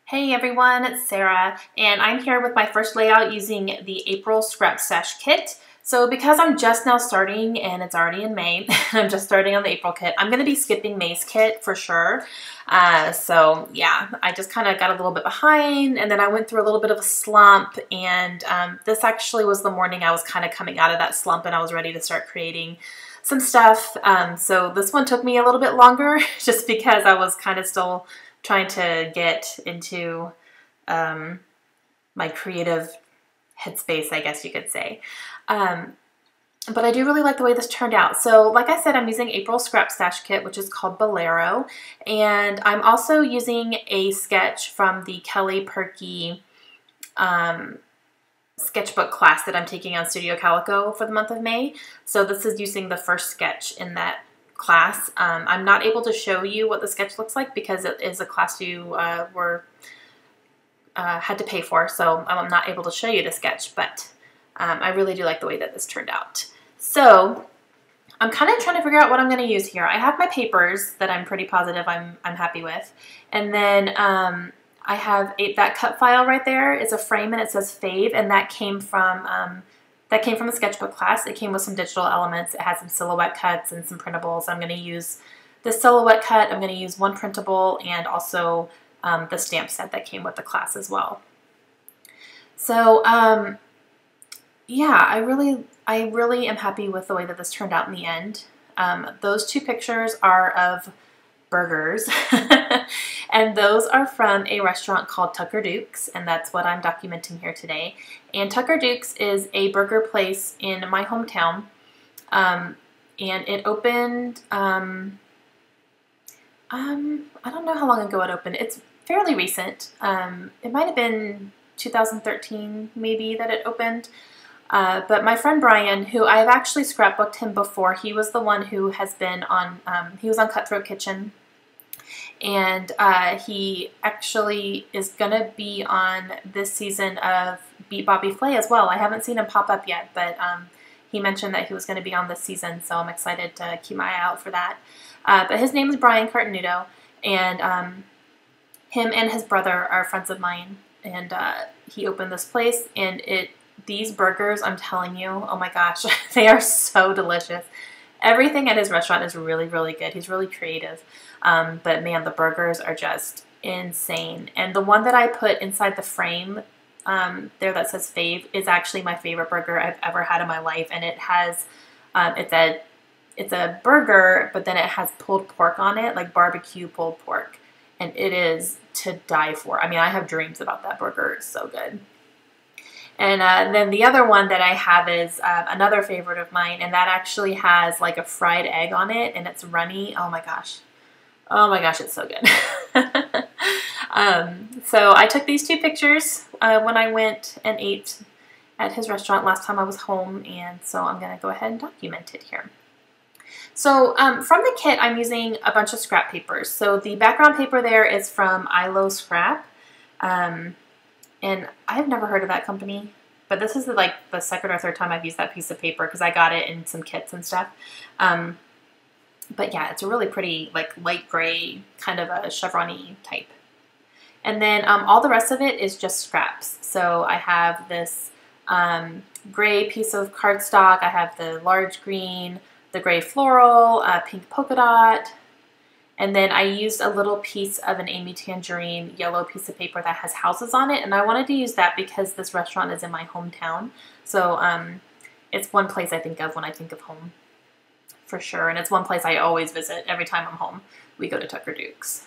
Hey everyone, it's Sarah, and I'm here with my first layout using the April Scrap Stash Kit. So because I'm just now starting and it's already in May, I'm just starting on the April kit, I'm going to be skipping May's kit for sure. So yeah, I just kind of got a little bit behind, and then I went through a little bit of a slump, and this actually was the morning I was kind of coming out of that slump and I was ready to start creating some stuff. So this one took me a little bit longer just because I was kind of still trying to get into my creative headspace, I guess you could say. But I do really like the way this turned out. So like I said, I'm using April Scrap Stash Kit, which is called Bolero. And I'm also using a sketch from the Kelly Perky sketchbook class that I'm taking on Studio Calico for the month of May. So this is using the first sketch in that class. I'm not able to show you what the sketch looks like because it is a class you had to pay for, so I'm not able to show you the sketch, but I really do like the way that this turned out. So I'm kind of trying to figure out what I'm going to use here. I have my papers that I'm pretty positive I'm happy with, and then I have that cut file right there is a frame and it says fave, and that came from the sketchbook class. It came with some digital elements. It had some silhouette cuts and some printables. I'm going to use the silhouette cut. I'm going to use one printable and also the stamp set that came with the class as well. So yeah, I really am happy with the way that this turned out in the end. Those two pictures are of burgers and those are from a restaurant called Tucker Duke's, and that's what I'm documenting here today. And Tucker Duke's is a burger place in my hometown, and it opened I don't know how long ago it opened. It's fairly recent. It might have been 2013 maybe that it opened. But my friend Brian, who I've actually scrapbooked him before, he was the one who has been on, he was on Cutthroat Kitchen, and he actually is going to be on this season of Beat Bobby Flay as well. I haven't seen him pop up yet, but he mentioned that he was going to be on this season, so I'm excited to keep my eye out for that. But his name is Brian Cartenuto, and him and his brother are friends of mine, and he opened this place, and these burgers, I'm telling you, oh my gosh, they are so delicious. Everything at his restaurant is really, really good. He's really creative. But man, the burgers are just insane. And the one that I put inside the frame there that says fave is actually my favorite burger I've ever had in my life. And it has, it's a burger, but then it has pulled pork on it, like barbecue pulled pork. And it is to die for. I mean, I have dreams about that burger. It's so good. And then the other one that I have is another favorite of mine, and that actually has like a fried egg on it, and it's runny. Oh my gosh. Oh my gosh, it's so good. So I took these two pictures when I went and ate at his restaurant last time I was home, and so I'm going to go ahead and document it here. So from the kit, I'm using a bunch of scrap papers. So the background paper there is from ILO Scrap. And I've never heard of that company, but this is like the second or third time I've used that piece of paper because I got it in some kits and stuff. But yeah, it's a really pretty like light gray, kind of a chevron-y type. And then all the rest of it is just scraps. So I have this gray piece of cardstock. I have the large green, the gray floral, pink polka dot. And then I used a little piece of an Amy Tangerine yellow piece of paper that has houses on it. And I wanted to use that because this restaurant is in my hometown. So it's one place I think of when I think of home, for sure. And it's one place I always visit every time I'm home. We go to Tucker Duke's.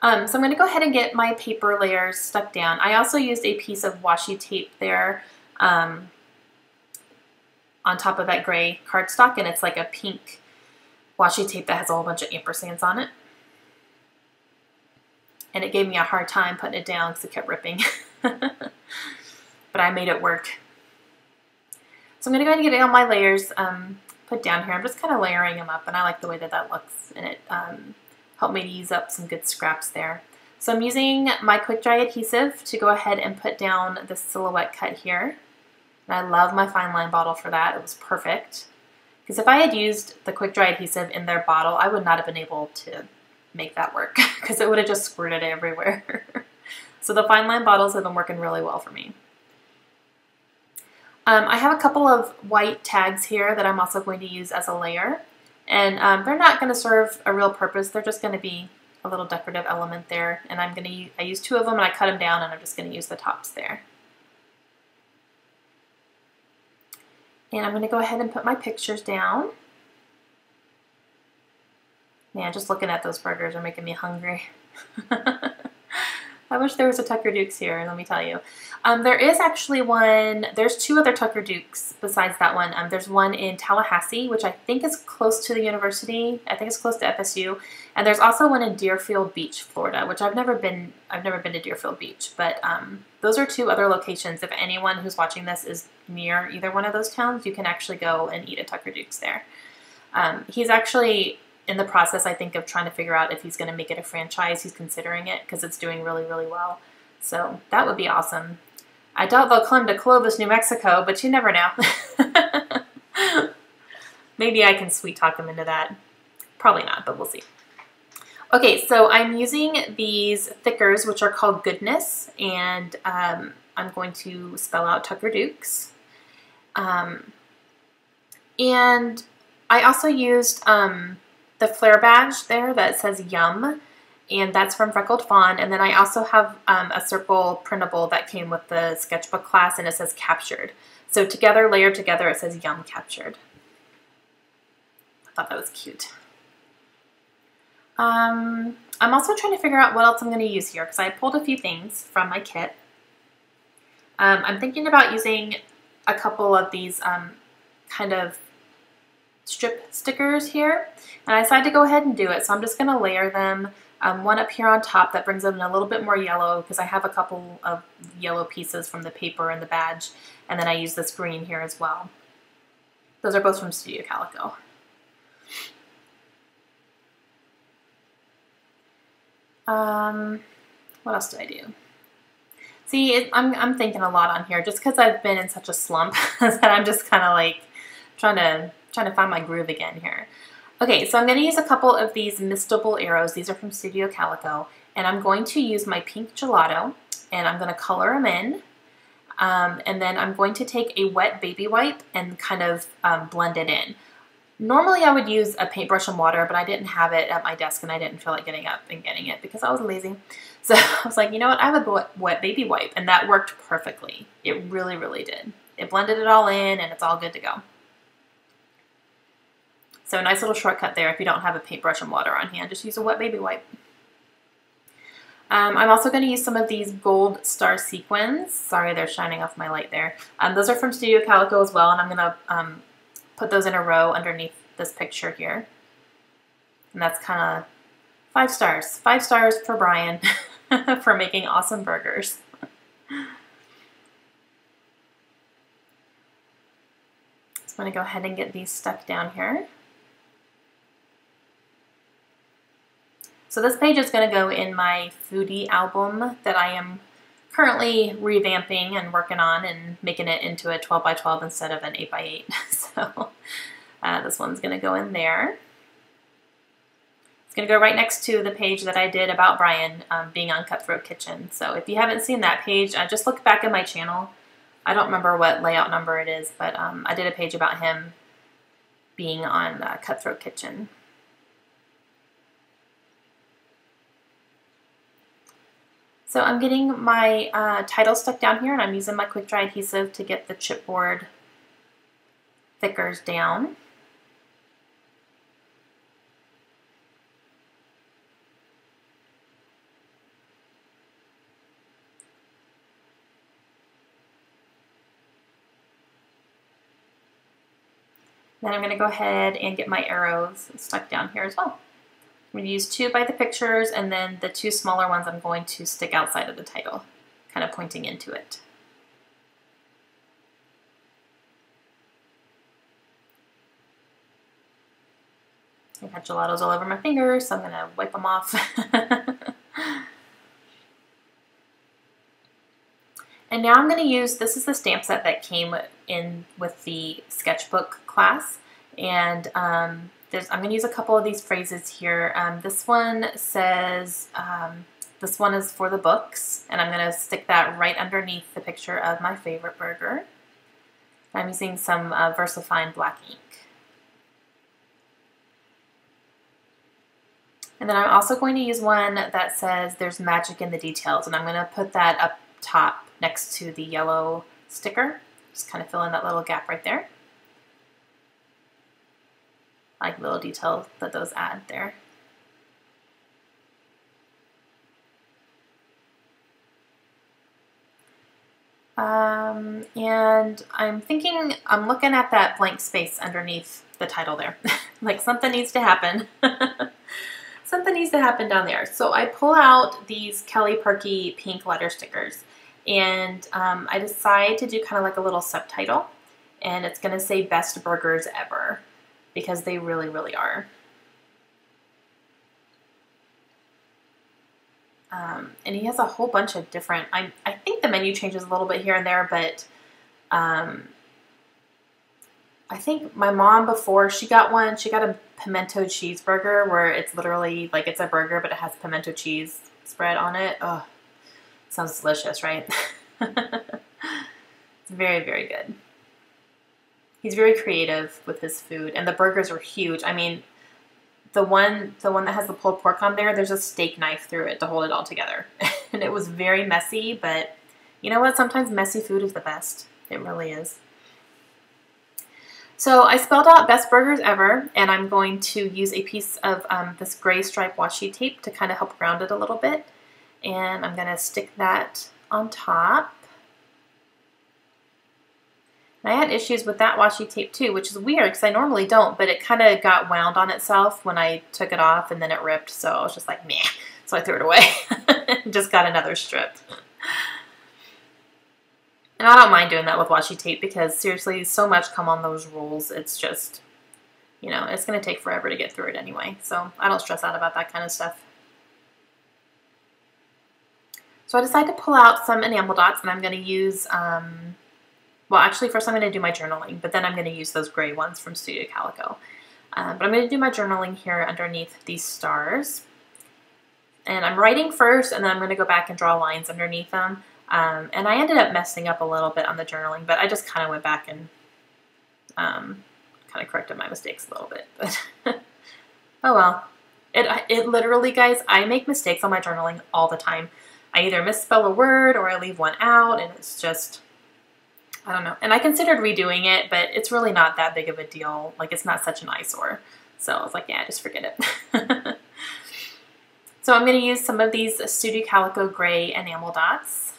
So I'm going to go ahead and get my paper layers stuck down. I also used a piece of washi tape there on top of that gray cardstock. And it's like a pink washi tape that has a whole bunch of ampersands on it. And it gave me a hard time putting it down because it kept ripping. But I made it work. So I'm going to go ahead and get all my layers put down here. I'm just kind of layering them up, and I like the way that that looks, and it helped me to use up some good scraps there. So I'm using my quick dry adhesive to go ahead and put down the silhouette cut here. And I love my fine line bottle for that. It was perfect. Because if I had used the quick dry adhesive in their bottle, I would not have been able to make that work because it would have just squirted everywhere. So the fine line bottles have been working really well for me. I have a couple of white tags here that I'm also going to use as a layer. And they're not going to serve a real purpose. They're just going to be a little decorative element there. And I use 2 of them and I cut them down and I'm just going to use the tops there. And I'm going to go ahead and put my pictures down. Man, just looking at those burgers are making me hungry. I wish there was a Tucker Dukes here, let me tell you. There is actually one, there's 2 other Tucker Dukes besides that one. There's one in Tallahassee, which I think is close to the university. I think it's close to FSU. And there's also one in Deerfield Beach, Florida, which I've never been to Deerfield Beach. But those are 2 other locations. If anyone who's watching this is near either one of those towns, you can actually go and eat at Tucker Dukes there. He's actually in the process, I think, of trying to figure out if he's going to make it a franchise. He's considering it because it's doing really, really well. So that would be awesome. I doubt they'll come to Clovis, New Mexico, but you never know. Maybe I can sweet talk him into that. Probably not, but we'll see. Okay, so I'm using these thickers, which are called Goodness, and I'm going to spell out Tucker Dukes. And I also used the flare badge there that says Yum, and that's from Freckled Fawn. And then I also have a circle printable that came with the sketchbook class, and it says Captured. So together, layered together, it says Yum Captured. I thought that was cute. I'm also trying to figure out what else I'm going to use here because I pulled a few things from my kit. I'm thinking about using a couple of these kind of strip stickers here, and I decided to go ahead and do it. So I'm just going to layer them. One up here on top that brings in a little bit more yellow because I have a couple of yellow pieces from the paper and the badge, and then I use this green here as well. Those are both from Studio Calico. What else do I do? See, I'm thinking a lot on here just because I've been in such a slump that I'm just kind of like trying to find my groove again here. Okay, so I'm going to use a couple of these mistable arrows. These are from Studio Calico, and I'm going to use my pink gelato, and I'm going to color them in, and then I'm going to take a wet baby wipe and kind of blend it in. Normally I would use a paintbrush and water, but I didn't have it at my desk and I didn't feel like getting up and getting it because I was lazy. So I was like, you know what, I have a wet baby wipe, and that worked perfectly. It really, really did. It blended it all in and it's all good to go. So a nice little shortcut there if you don't have a paintbrush and water on hand. Just use a wet baby wipe. I'm also going to use some of these gold star sequins. Sorry, they're shining off my light there. Those are from Studio Calico as well, and I'm going to put those in a row underneath this picture here. And that's kind of 5 stars. 5 stars for Brian for making awesome burgers. So I'm going to go ahead and get these stuck down here. So this page is going to go in my foodie album that I am currently revamping and working on and making it into a 12 by 12 instead of an 8 by 8. So this one's going to go in there. It's going to go right next to the page that I did about Brian being on Cutthroat Kitchen. So if you haven't seen that page, just look back at my channel. I don't remember what layout number it is, but I did a page about him being on Cutthroat Kitchen. So I'm getting my title stuck down here, and I'm using my quick dry adhesive to get the chipboard thickers down. Then I'm going to go ahead and get my arrows stuck down here as well. I'm going to use 2 by the pictures, and then the 2 smaller ones I'm going to stick outside of the title, kind of pointing into it. I've had gelatos all over my fingers, so I'm going to wipe them off. And now I'm going to use, this is the stamp set that came in with the sketchbook class, and I'm going to use a couple of these phrases here. This one says, This one is for the books, and I'm going to stick that right underneath the picture of my favorite burger. I'm using some VersaFine black ink. And then I'm also going to use one that says there's magic in the details, and I'm going to put that up top next to the yellow sticker. Just kind of fill in that little gap right there. I like little details that those add there. And I'm looking at that blank space underneath the title there. Like something needs to happen. Something needs to happen down there. So I pull out these Kelly Perky pink letter stickers, and I decide to do kind of like a little subtitle, and it's going to say best burgers ever, because they really, really are. And he has a whole bunch of different, I think the menu changes a little bit here and there, but I think my mom, before she got one, she got a pimento cheeseburger where it's literally like it's a burger, but it has pimento cheese spread on it. Oh, sounds delicious, right? It's very, very good. He's very creative with his food, and the burgers are huge. I mean, the one that has the pulled pork on there, there's a steak knife through it to hold it all together. And it was very messy, but you know what? Sometimes messy food is the best. It really is. So I spelled out best burgers ever, and I'm going to use a piece of this gray stripe washi tape to kind of help ground it a little bit. And I'm going to stick that on top. And I had issues with that washi tape too, which is weird because I normally don't, but it kind of got wound on itself when I took it off, and then it ripped, so I was just like, meh. So I threw it away and just got another strip. And I don't mind doing that with washi tape because seriously, so much come on those rolls. It's just, you know, it's going to take forever to get through it anyway. So I don't stress out about that kind of stuff. So I decided to pull out some enamel dots, and I'm going to use, well, actually, first I'm going to do my journaling, but then I'm going to use those gray ones from Studio Calico. But I'm going to do my journaling here underneath these stars. And I'm writing first, and then I'm going to go back and draw lines underneath them. And I ended up messing up a little bit on the journaling, but I just kind of went back and kind of corrected my mistakes a little bit. But oh well. It literally, guys, I make mistakes on my journaling all the time. I either misspell a word or I leave one out, and it's just, I don't know. And I considered redoing it, but it's really not that big of a deal. Like, it's not such an eyesore. So I was like, yeah, just forget it. So I'm going to use some of these Studio Calico gray enamel dots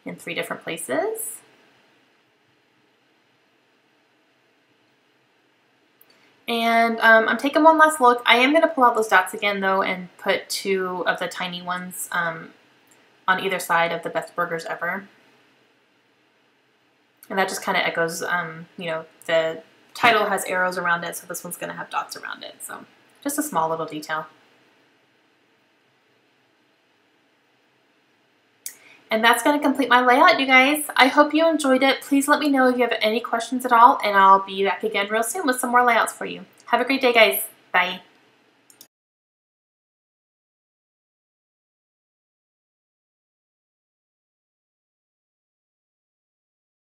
in 3 different places. And I'm taking one last look. I am going to pull out those dots again, though, and put 2 of the tiny ones on either side of the best burgers ever. And that just kind of echoes, you know, the title has arrows around it, so this one's going to have dots around it. So just a small little detail. And that's going to complete my layout, you guys. I hope you enjoyed it. Please let me know if you have any questions at all, and I'll be back again real soon with some more layouts for you. Have a great day, guys. Bye.